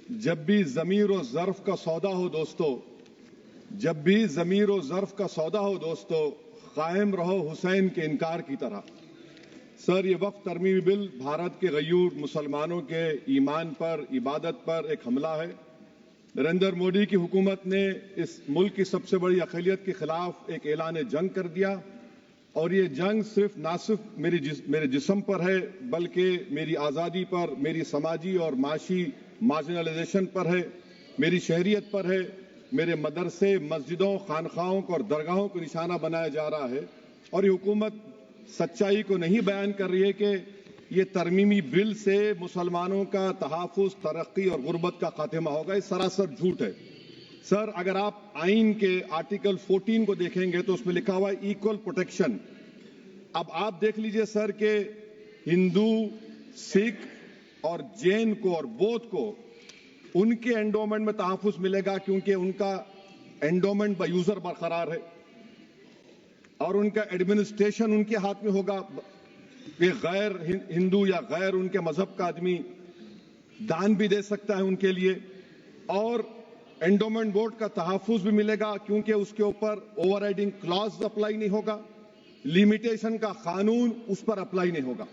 जब भी ज़मीर और ज़र्फ का सौदा हो दोस्तों, जब भी ज़मीर और ज़र्फ का सौदा हो दोस्तों, कायम रहो हुसैन के इनकार की तरह। सर, ये वक्फ तरमीमी बिल भारत के गयूर मुसलमानों के ईमान पर, इबादत पर एक हमला है। नरेंद्र मोदी की हुकूमत ने इस मुल्क की सबसे बड़ी अक़लियत के खिलाफ एक ऐलान जंग कर दिया और ये जंग ना सिर्फ मेरे जिस्म पर है, बल्कि मेरी आज़ादी पर, मेरी समाजी और माशी मार्जिनलाइजेशन पर है, मेरी शहरियत पर है, मेरे मदरसे, मस्जिदों, खानखाहों को और दरगाहों को निशाना बनाया जा रहा है। और ये हुकूमत सच्चाई को नहीं बयान कर रही है कि ये तरमीमी बिल से मुसलमानों का तहफ़्फ़ुज़, तरक्की और गुर्बत का खात्मा होगा। ये सरासर झूठ है। सर, अगर आप आइन के आर्टिकल 14 को देखेंगे तो उसमें लिखा हुआ है इक्वल प्रोटेक्शन। अब आप देख लीजिए सर के हिंदू, सिख और जैन को और बौद्ध को उनके एंडोमेंट में तहफ़्फ़ुज़ मिलेगा क्योंकि उनका एंडोमेंट बाय यूजर बरकरार है और उनका एडमिनिस्ट्रेशन उनके हाथ में होगा। कि गैर हिंदू या गैर उनके मजहब का आदमी दान भी दे सकता है उनके लिए, और एंडोमेंट बोर्ड का तहफ़्फ़ुज़ भी मिलेगा क्योंकि उसके ऊपर ओवरराइडिंग क्लॉज अप्लाई नहीं होगा, लिमिटेशन का कानून उस पर अप्लाई नहीं होगा।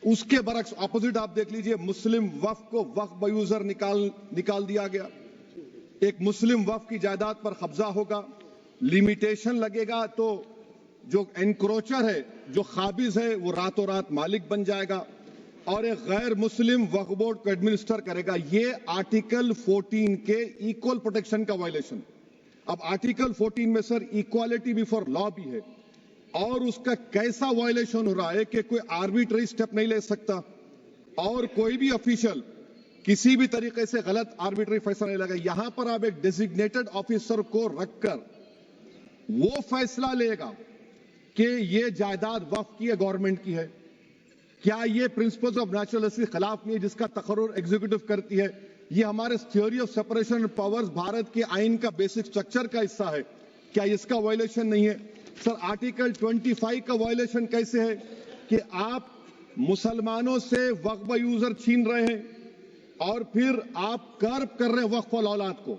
उसके बरक्स ऑपोजिट आप देख लीजिए, मुस्लिम वक्फ को वक्फ बाय यूजर निकाल दिया गया। एक मुस्लिम वक्फ की जायदाद पर कब्जा होगा, लिमिटेशन लगेगा तो जो एनक्रोचर है, जो खाबिज है, वो रातों रात मालिक बन जाएगा और एक गैर मुस्लिम वक्फ बोर्ड को एडमिनिस्टर करेगा। ये आर्टिकल 14 के इक्वल प्रोटेक्शन का वायलेशन। अब आर्टिकल 14 में सर इक्वालिटी बिफोर लॉ भी है और उसका कैसा वायलेशन हो रहा है कि कोई आर्बिट्ररी स्टेप नहीं ले सकता और कोई भी ऑफिशियल किसी भी तरीके से गलत आर्बिट्ररी फैसला नहीं लगा। यहां पर आप एक डेजिग्नेटेड ऑफिसर को रखकर वो फैसला लेगा कि ये जायदाद वक्फ की है, गवर्नमेंट की है। क्या ये प्रिंसिपल्स ऑफ नेचुरल के खिलाफ नहीं है जिसका तकर्रुर एग्जीक्यूटिव करती है? ये हमारे theory of separation of powers, Bharat के आइन का बेसिक स्ट्रक्चर का हिस्सा है। क्या इसका वायलेशन नहीं है? सर, आर्टिकल 25 का वायलेशन कैसे है कि आप मुसलमानों से वक्फ बाय यूजर छीन रहे हैं और फिर आप कर्ब कर रहे हैं वक्फ वाल औलाद को,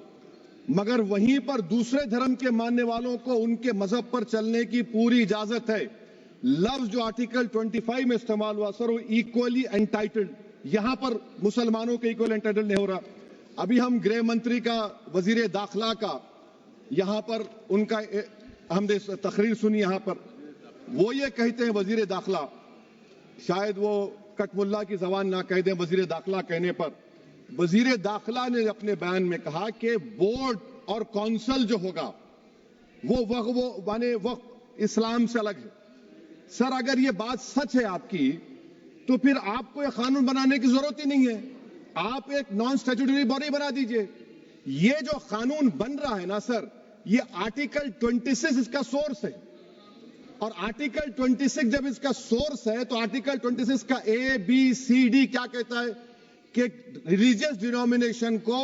मगर वहीं पर दूसरे धर्म के मानने वालों को उनके मजहब पर चलने की पूरी इजाजत है। लफ्ज जो आर्टिकल 25 में इस्तेमाल हुआ सर, वो इक्वली एंटाइटल्ड, यहां पर मुसलमानों के इक्वल एंटाइटल्ड नहीं हो रहा। अभी हम गृह मंत्री का, वजीर दाखिला का यहां पर उनका हमने तकरीर सुनी, यहां पर वो ये कहते हैं, वजीर दाखिला, शायद वो कटमुल्ला की जबान ना कह दें, वजीर दाखिला कहने पर वजीर दाखिला ने अपने बयान में कहा कि बोर्ड और काउंसिल जो होगा वो माने वक्फ इस्लाम से अलग है। सर, अगर ये बात सच है आपकी तो फिर आपको एक कानून बनाने की जरूरत ही नहीं है, आप एक नॉन स्टैट्यूटरी बॉडी बना दीजिए। ये जो कानून बन रहा है ना सर, ये आर्टिकल 26 इसका सोर्स है और आर्टिकल 26 जब इसका सोर्स है तो आर्टिकल 26 का ABCD क्या कहता है कि रिलीजियस डिनोमिनेशन को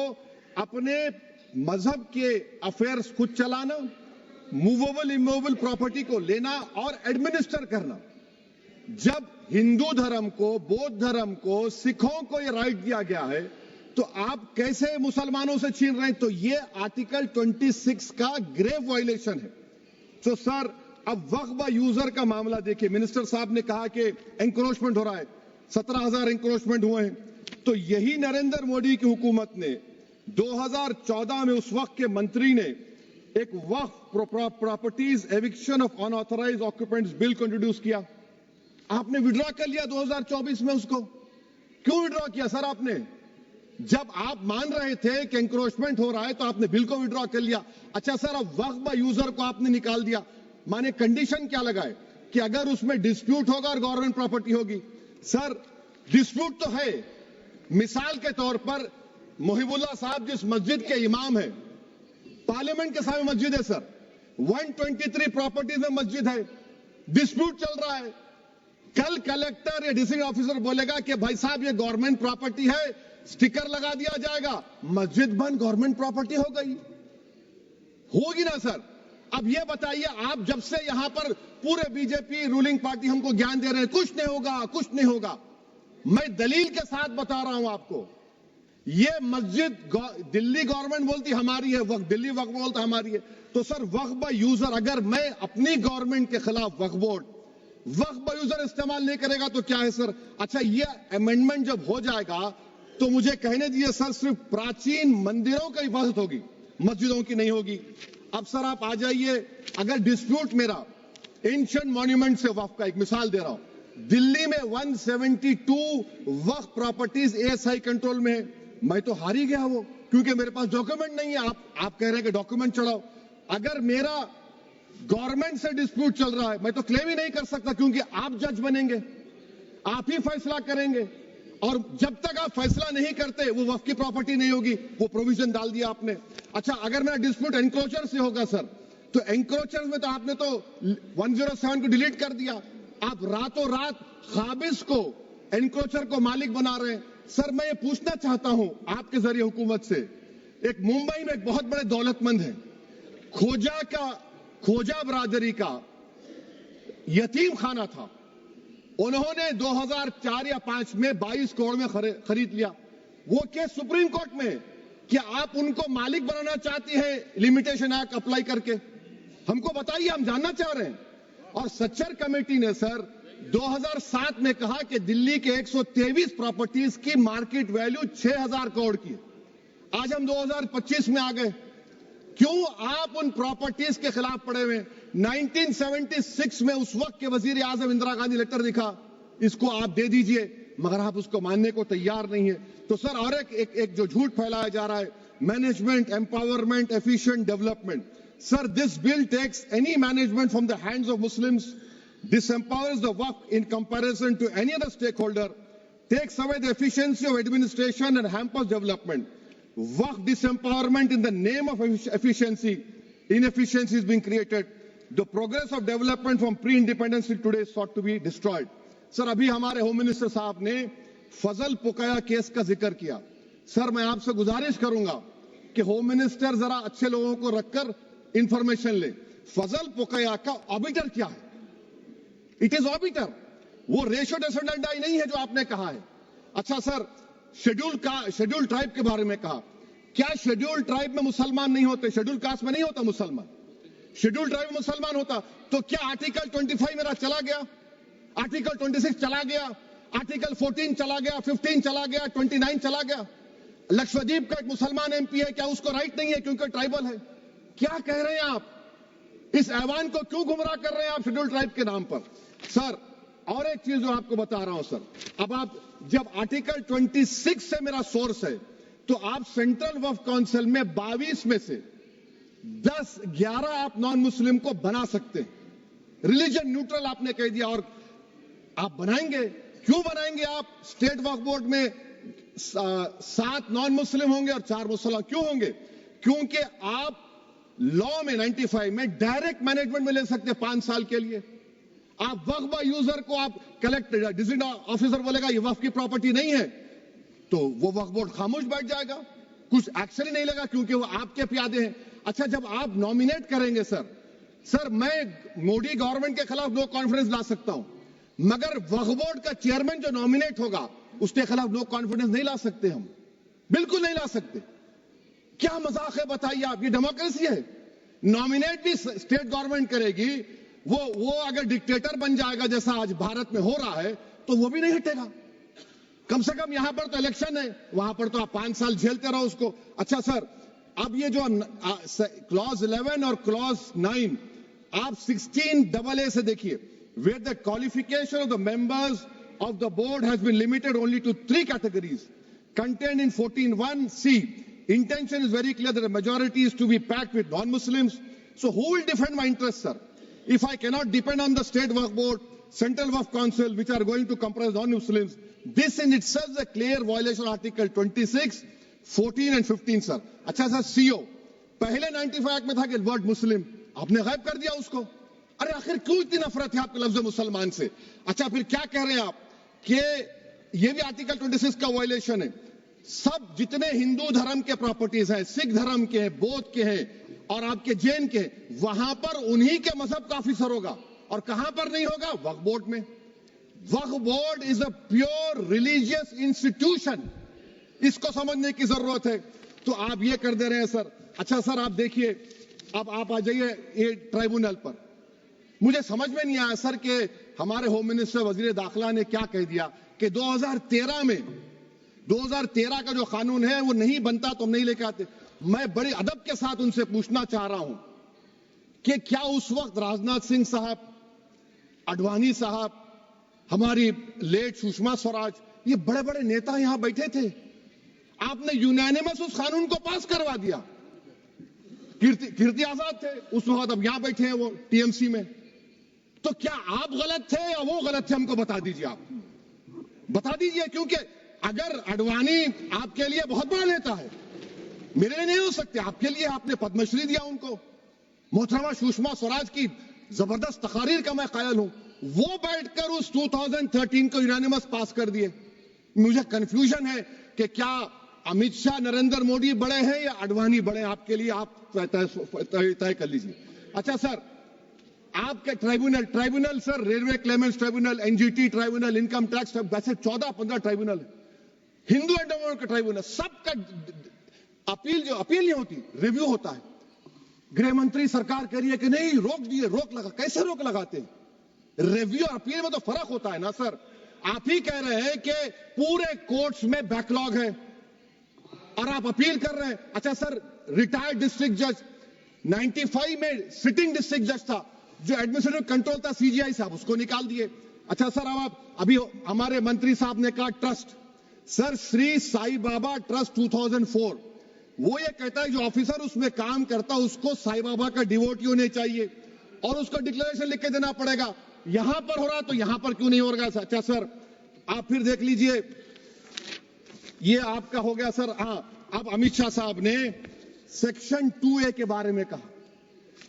अपने मजहब के अफेयर्स खुद चलाना, मूवेबल इमूवेबल प्रॉपर्टी को लेना और एडमिनिस्टर करना। जब हिंदू धर्म को, बौद्ध धर्म को, सिखों को यह राइट दिया गया है तो आप कैसे मुसलमानों से छीन रहे हैं? तो यह आर्टिकल 26 का ग्रेव वायलेशन है। तो सर, अब वक्फ बाय यूजर का मामला देखिए, मिनिस्टर साहब ने कहा कि एंक्रोचमेंट हो रहा है, 17,000 एंक्रोचमेंट हुए हैं। तो यही नरेंद्र मोदी की हुकूमत ने 2014 में उस वक्त के मंत्री ने एक Waqf properties eviction of unauthorised occupants bill को इंट्रोड्यूस किया। आपने विड्रॉ कर लिया 2024 में उसको। क्यों विड्रॉ किया सर आपने? जब आप मान रहे थे कि एंक्रोचमेंट हो रहा है तो आपने बिल को विड्रॉ कर लिया। अच्छा सर, अब वक्फ बाय यूजर को आपने निकाल दिया, माने कंडीशन क्या लगाए कि अगर उसमें डिस्प्यूट होगा और गवर्नमेंट प्रॉपर्टी होगी। सर, डिस्प्यूट तो है। मिसाल के तौर पर मोहिबुल्लाह साहब जिस मस्जिद के इमाम है, पार्लियामेंट के सामने मस्जिद है सर, 123 प्रॉपर्टीज में मस्जिद है, डिस्प्यूट चल रहा है। कल कलेक्टर या डिस्ट्रिक्ट ऑफिसर बोलेगा कि भाई साहब ये गवर्नमेंट प्रॉपर्टी है, स्टिकर लगा दिया जाएगा, मस्जिद बंद, गवर्नमेंट प्रॉपर्टी हो गई, होगी ना सर? अब ये बताइए, आप जब से यहां पर पूरे बीजेपी रूलिंग पार्टी हमको ज्ञान दे रहे हैं कुछ नहीं होगा, कुछ नहीं होगा। मैं दलील के साथ बता रहा हूं आपको ये मस्जिद दिल्ली गवर्नमेंट बोलती हमारी है, वक्फ दिल्ली वक्फ बोलता हमारी है। तो सर वक्फ बाय यूजर, अगर मैं अपनी गवर्नमेंट के खिलाफ वक्फ बोर्ड वक्फ बाय यूजर इस्तेमाल नहीं करेगा तो क्या है सर? अच्छा, ये अमेंडमेंट जब हो जाएगा तो मुझे कहने दीजिए सर, सिर्फ प्राचीन मंदिरों की हिफाजत होगी, मस्जिदों की नहीं होगी। अब सर आप आ जाइए, अगर डिस्प्यूट मेरा एंशिएंट मॉन्यूमेंट से वक्फ का, एक मिसाल दे रहा हूं, दिल्ली में 172 वक्फ प्रॉपर्टीज एएसआई कंट्रोल में है, मैं तो हार ही गया वो, क्योंकि मेरे पास डॉक्यूमेंट नहीं है। आप कह रहे हैं कि डॉक्यूमेंट चढ़ाओ। अगर मेरा गवर्नमेंट से डिस्प्यूट चल रहा है, मैं तो क्लेम ही नहीं कर सकता, क्योंकि आप जज बनेंगे, आप ही फैसला करेंगे, और जब तक आप फैसला नहीं करते वो वक्फ की प्रॉपर्टी नहीं होगी। वो प्रोविजन डाल दिया आपने। अच्छा, अगर मेरा डिस्प्यूट एनक्रोचर से होगा सर, तो एनक्रोचर में तो आपने तो 107 को डिलीट कर दिया। आप रातों रात खाबिज को, एनक्रोचर को मालिक बना रहे हैं। सर मैं ये पूछना चाहता हूं आपके जरिए हुकूमत से, एक मुंबई में एक बहुत बड़े दौलतमंद है, खोजा बरादरी का यतीम खाना था, उन्होंने 2004 या 5 में 22 करोड़ में खरीद लिया। वो केस सुप्रीम कोर्ट में, क्या आप उनको मालिक बनाना चाहती हैं लिमिटेशन एक्ट अप्लाई करके? हमको बताइए, हम जानना चाह रहे हैं। और सच्चर कमेटी ने सर 2007 में कहा कि दिल्ली के 123 प्रॉपर्टीज की मार्केट वैल्यू 6000 करोड़ की है। आज हम 2025 में आ गए, क्यों आप उन प्रॉपर्टीज के खिलाफ पड़े हुए? 1976 में उस वक्त के वजीर आजम इंदिरा गांधी लेटर लिखा, इसको आप दे दीजिए, मगर आप उसको मानने को तैयार नहीं है। तो सर और एक जो झूठ फैलाया जा रहा है, management, empowerment, efficient development. Sir this bill takes any management from the hands of Muslims, disempowers the waqf in comparison to any other stakeholder, takes away the efficiency of administration and hampers development. Waqf disempowerment in the name of efficiency, inefficiency is being created. The progress of development from pre-independence till today is sought to be destroyed. Sir अभी हमारे home minister साहब ने फजल पुकाया case का जिक्र किया। Sir मैं आपसे गुजारिश करूंगा कि होम मिनिस्टर जरा अच्छे लोगों को रखकर इंफॉर्मेशन ले। फजल पुकाया का ऑबिटर क्या है? इट इज ऑबिटर, वो रेशो डेसेंडेंटाई नहीं है जो आपने कहा है। अच्छा सर, शेड्यूल ट्राइब के बारे में कहा, क्या शेड्यूल ट्राइब में मुसलमान नहीं होते? शेड्यूल कास्ट में नहीं होता मुसलमान, शेड्यूल ट्राइब में मुसलमान होता। तो क्या आर्टिकल 25 मेरा चला गया, आर्टिकल 26 चला गया, आर्टिकल 14 चला गया, 15 चला गया, 29 चला गया? लक्षद्वीप का एक मुसलमान एमपी है, क्या उसको राइट नहीं है क्योंकि ट्राइबल है? क्या कह रहे हैं आप? इस ऐवान को क्यों गुमराह कर रहे हैं आप शेड्यूल ट्राइब के नाम पर? सर और एक चीज जो आपको बता रहा हूं सर, अब आप जब आर्टिकल 26 से मेरा सोर्स है, तो आप सेंट्रल वक्फ काउंसिल में 22 में से 11 आप नॉन मुस्लिम को बना सकते हैं। रिलीजन न्यूट्रल आपने कह दिया, और आप बनाएंगे, क्यों बनाएंगे आप? स्टेट वक्फ बोर्ड में 7 नॉन मुस्लिम होंगे और 4 मुसलमान क्यों होंगे? क्योंकि आप लॉ में 95 में डायरेक्ट मैनेजमेंट में ले सकते हैं 5 साल के लिए। आप वक्फ बाय यूजर को आप कलेक्ट डिस्ट्रिक्ट ऑफिसर बोलेगा ये वक्फ की प्रॉपर्टी नहीं है, तो वो वक्फ बोर्ड खामोश बैठ जाएगा, कुछ एक्शन ही नहीं लगा, क्योंकि वो आपके प्यादे हैं। अच्छा, जब आप नॉमिनेट करेंगे सर मैं मोदी गवर्नमेंट के खिलाफ नो कॉन्फिडेंस ला सकता हूं, मगर वक्फ बोर्ड का चेयरमैन जो नॉमिनेट होगा उसके खिलाफ नो कॉन्फिडेंस नहीं ला सकते, हम बिल्कुल नहीं ला सकते। क्या मजाक है बताइए आप? ये डेमोक्रेसी है। नॉमिनेट भी स्टेट गवर्नमेंट करेगी, वो अगर डिक्टेटर बन जाएगा जैसा आज भारत में हो रहा है, तो वो भी नहीं हटेगा। कम से कम यहां पर तो इलेक्शन है, वहां पर तो आप 5 साल झेलते रहो उसको। अच्छा सर, अब ये जो क्लॉज 11 और क्लॉज 9 आप 16AA से देखिए, where the qualification of the members of the board has been limited only to 3 categories contained in 14(1)(c). Intention is very clear that a majority is to be packed with non-Muslims. So who will defend my interests, sir? If I cannot depend on the state waqf board, central waqf council, which are going to comprise non-Muslims, this in itself is a clear violation of Article 26, 14 and 15, sir. अच्छा sir, CO पहले 95 act में था कि word मुस्लिम, आपने गायब कर दिया उसको। अरे आखिर क्यों इतनी नफरत है आपके लफ्ज मुसलमान से? अच्छा फिर क्या कह रहे हैं आप कि ये भी आर्टिकल 26 का वायलेशन है। सब जितने हिंदू धर्म के प्रॉपर्टीज हैं, सिख धर्म के हैं, बौद्ध के हैं और आपके जैन के, वहां पर उन्हीं के मजहब का ऑफिसर होगा, और कहां पर नहीं होगा? वक्फ बोर्ड में। Waqf board is a pure religious institution. इसको समझने की जरूरत है। तो आप ये कर दे रहे हैं सर। अच्छा सर, आप देखिए, अब आप आ जाइए ये ट्राइब्यूनल पर। मुझे समझ में नहीं आया सर कि हमारे होम मिनिस्टर वजीर दाखिला ने क्या कह दिया कि 2013 का जो कानून है वो नहीं बनता तो हम नहीं लेके आते। मैं बड़े अदब के साथ उनसे पूछना चाह रहा हूं कि क्या उस वक्त राजनाथ सिंह साहब, आडवाणी साहब, हमारी लेट सुषमा स्वराज, ये बड़े बड़े नेता यहां बैठे थे? आपने यूनानिमस उस कानून को पास करवा दिया। कीर्ति आजाद थे उस वक्त, अब यहां बैठे हैं वो टीएमसी में। तो क्या आप गलत थे या वो गलत थे? हमको बता दीजिए, आप बता दीजिए। क्योंकि अगर आडवाणी आपके लिए बहुत बड़ा नेता है, मेरे लिए नहीं हो सकते, आपके लिए आपने पद्मश्री दिया उनको। मोहतरमा सुषमा स्वराज की जबरदस्त तकारीर का मैं कायल हूं। वो बैठकर उस 2013 को यूनानिमस पास कर दिए। मुझे कंफ्यूजन है कि क्या अमित शाह, नरेंद्र मोदी बड़े हैं या आडवाणी बड़े हैं? आपके लिए आप तय कर लीजिए। अच्छा सर, आपके tribunal sir, railway Clements tribunal, NGT tribunal, income tax, वैसे 14-15 ट्राइब्यूनल, हिंदू एंडोमेंट का ट्राइब्यूनल, सबका अपील नहीं होती, रिव्यू होता है। गृह मंत्री सरकार कह रही है कि नहीं, रोक दिए, रोक लगा। कैसे रोक लगाते हैं? रिव्यू और अपील में तो फर्क होता है ना सर। आप ही कह रहे हैं कि पूरे कोर्ट्स में बैकलॉग है और आप अपील कर रहे हैं। अच्छा सर, रिटायर्ड डिस्ट्रिक्ट जज 95 में सिटिंग डिस्ट्रिक्ट जज था, जो एडमिनिस्ट्रेटिव कंट्रोल था सीजीआई साहब, उसको निकाल दिए। अच्छा सर, अब आप अभी हमारे मंत्री साहब ने कहा trust, sir Shri Sai Baba trust 2004, वो ये कहता है जो ऑफिसर उसमें काम करता है उसको साई बाबा का डिवोटी होने चाहिए और उसको डिक्लेरेशन लिख के देना पड़ेगा। यहां पर हो रहा तो यहां पर क्यों नहीं हो रहा? अच्छा सर, आप फिर देख लीजिए, ये आपका हो गया सर। अब अमित शाह साहब ने सेक्शन 2A के बारे में कहा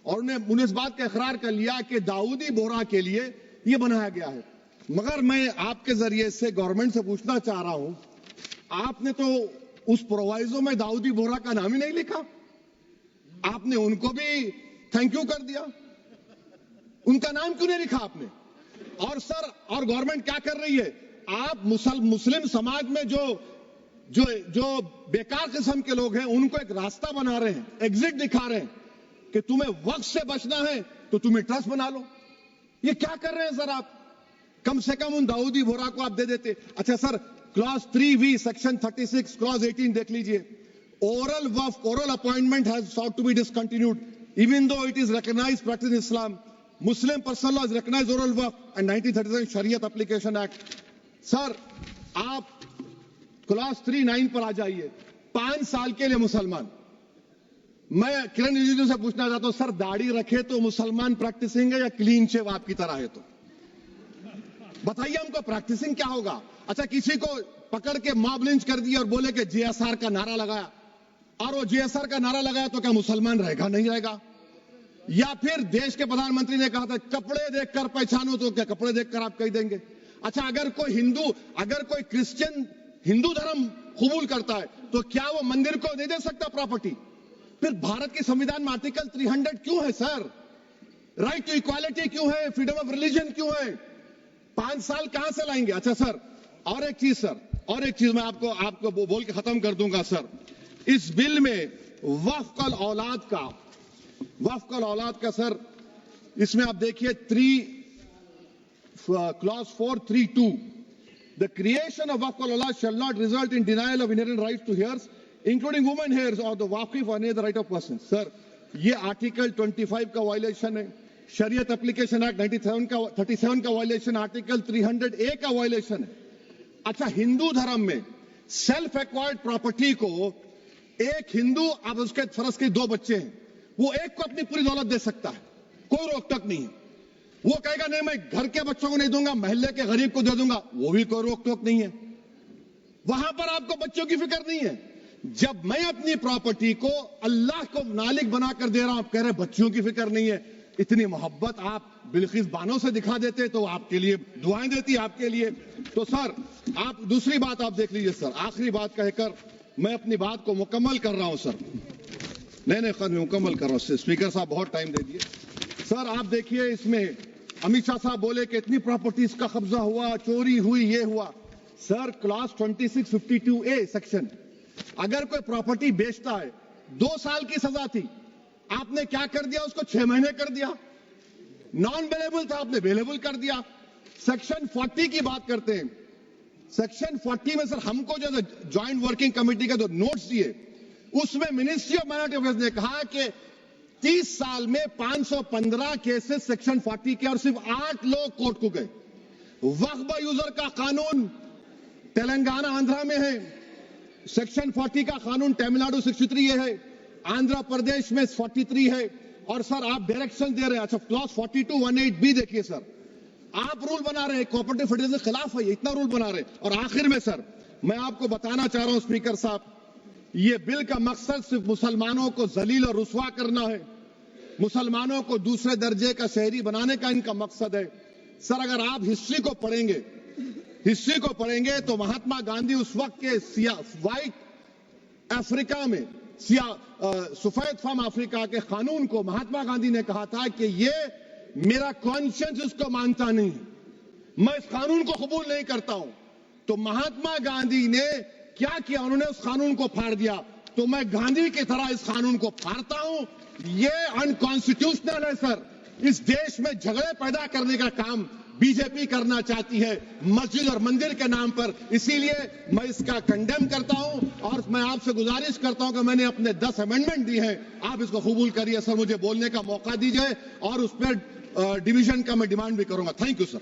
और उन्होंने इस बात का इकरार कर लिया कि दाऊदी बोहरा के लिए यह बनाया गया है। मगर मैं आपके जरिए से गवर्नमेंट से पूछना चाह रहा हूं, आपने तो उस प्रोवाइजो में दाऊदी बोहरा का नाम ही नहीं लिखा। आपने उनको भी थैंक यू कर दिया, उनका नाम क्यों नहीं लिखा आपने? और सर, और गवर्नमेंट क्या कर रही है? आप मुस्लिम समाज में जो बेकार किस्म के लोग हैं उनको एक रास्ता बना रहे हैं, एग्जिट दिखा रहे हैं कि तुम्हें वक्त से बचना है तो तुम्हें ट्रस्ट बना लो। ये क्या कर रहे हैं सर आप? कम से कम उन दाऊदी बोहरा को आप दे देते। अच्छा sir, clause 3V section 36 clause 18 देख लीजिए। Oral waqf, oral appointment has sought to be discontinued even though it is recognized practice in Islam. Muslim personal law is recognized oral waqf and 1937 Shariat Application Act. Sir, आप clause 3(9) पर आ जाइए। 5 साल के लिए मुसलमान। मैं किरण रिजिजू से पूछना चाहता हूं, सर दाढ़ी रखे तो मुसलमान प्रैक्टिसिंग है या क्लीन शेव आपकी तरह है? तो बताइए हमको, प्रैक्टिसिंग क्या होगा? अच्छा, किसी को पकड़ के मॉब लिंच कर दिया और बोले कि JSR का नारा लगाया, और वो JSR का नारा लगाया तो क्या मुसलमान रहेगा? नहीं रहेगा। या फिर देश के प्रधानमंत्री ने कहा था कपड़े देखकर पहचानो, तो क्या कपड़े देखकर आप कह देंगे? अच्छा, अगर कोई क्रिश्चियन हिंदू धर्म कबूल करता है तो क्या वो मंदिर को दे सकता प्रॉपर्टी? फिर भारत के संविधान में आर्टिकल 300 क्यों है सर? राइट टू इक्वालिटी क्यों है? फ्रीडम ऑफ रिलीजन क्यों है? 5 साल कहां से लाएंगे? अच्छा सर, और एक चीज सर, और एक चीज मैं आपको बोल के खत्म कर दूंगा सर। इस बिल में वक्फ औलाद का सर, इसमें आप देखिए clause 4(3)(2), the creation of waqf al-awlad shall not result in denial of inherent rights to heirs, including women heirs or the waqif or any other right of person. Sir, ये article 25 का violation है, शरीयत application act 37 का violation, article 300A का violation है। अच्छा, हिंदू धर्म में सेल्फ एक्वायर्ड प्रॉपर्टी को एक हिंदू, अब उसके फर्ज के 2 बच्चे हैं, वो एक को अपनी पूरी दौलत दे सकता है, कोई रोक टोक नहीं है। वो कहेगा नहीं मैं घर के बच्चों को नहीं दूंगा, मोहल्ले के गरीब को दे दूंगा, वो भी कोई रोक टोक नहीं है। वहां पर आपको बच्चों की फिक्र नहीं है। जब मैं अपनी प्रॉपर्टी को अल्लाह को मालिक बनाकर दे रहा हूं, आप कह रहे बच्चियों की फिक्र नहीं है। इतनी मोहब्बत आप बिल्किस बानो से दिखा देते तो आपके लिए दुआएं देती आपके लिए। तो सर, आप दूसरी बात आप देख लीजिए सर, आखिरी बात कहकर मैं अपनी बात को मुकम्मल कर रहा हूं सर। नहीं खैर, मैं मुकम्मल कर रहा हूं। स्पीकर साहब बहुत टाइम दे दिए। सर आप देखिए, इसमें अमित शाह साहब बोले कि इतनी प्रॉपर्टीज का कब्जा हुआ, चोरी हुई, ये हुआ। सर क्लॉज 2652A सेक्शन अगर कोई प्रॉपर्टी बेचता है 2 साल की सजा थी, आपने क्या कर दिया, उसको 6 महीने कर दिया। नॉन बेलेबल था, आपने बेलेबल कर दिया। सेक्शन 40 की बात करते हैं। सेक्शन 40 में सर हमको जो ज्वाइंट वर्किंग कमेटी का जो नोट्स दिए, उसमें मिनिस्ट्री ऑफ माइनॉरिटी अफेयर्स ने कहा कि 30 साल में 515 केसेस सेक्शन 40 के और सिर्फ 8 लोग कोर्ट को गए। वक्फ यूजर का कानून तेलंगाना आंध्रा में है, सेक्शन 40 का कानून तमिलनाडु 63 है, आंध्र प्रदेश में 43 है। और सर आप डायरेक्शन दे रहे हैं, अच्छा क्लॉज 4218 भी देखिए सर, आप रूल बना रहे हैं, कोऑपरेटिव फेडरलिज्म के खिलाफ है, इतना रूल बना रहे हैं। और आखिर में सर मैं आपको बताना चाह रहा हूं स्पीकर साहब, ये बिल का मकसद सिर्फ मुसलमानों को जलील और रुस्वा करना है, मुसलमानों को दूसरे दर्जे का शहरी बनाने का इनका मकसद है। सर अगर आप हिस्ट्री को पढ़ेंगे तो महात्मा गांधी उस वक्त के व्हाइट अफ्रीका में सफेद फार्म अफ्रीका के कानून को महात्मा गांधी ने कहा था कि ये मेरा कॉन्शियंस इसको मानता नहीं, मैं इस कानून को कबूल नहीं करता हूं। तो महात्मा गांधी ने क्या किया, उन्होंने उस कानून को फाड़ दिया। तो मैं गांधी की तरह इस कानून को फाड़ता हूं। ये अनकॉन्स्टिट्यूशनल है सर। इस देश में झगड़े पैदा करने का काम बीजेपी करना चाहती है मस्जिद और मंदिर के नाम पर, इसीलिए मैं इसका कंडेम करता हूं। और मैं आपसे गुजारिश करता हूं कि मैंने अपने 10 अमेंडमेंट दी हैं, आप इसको कबूल करिए सर, मुझे बोलने का मौका दीजिए और उस पर डिवीजन का मैं डिमांड भी करूंगा। Thank you sir.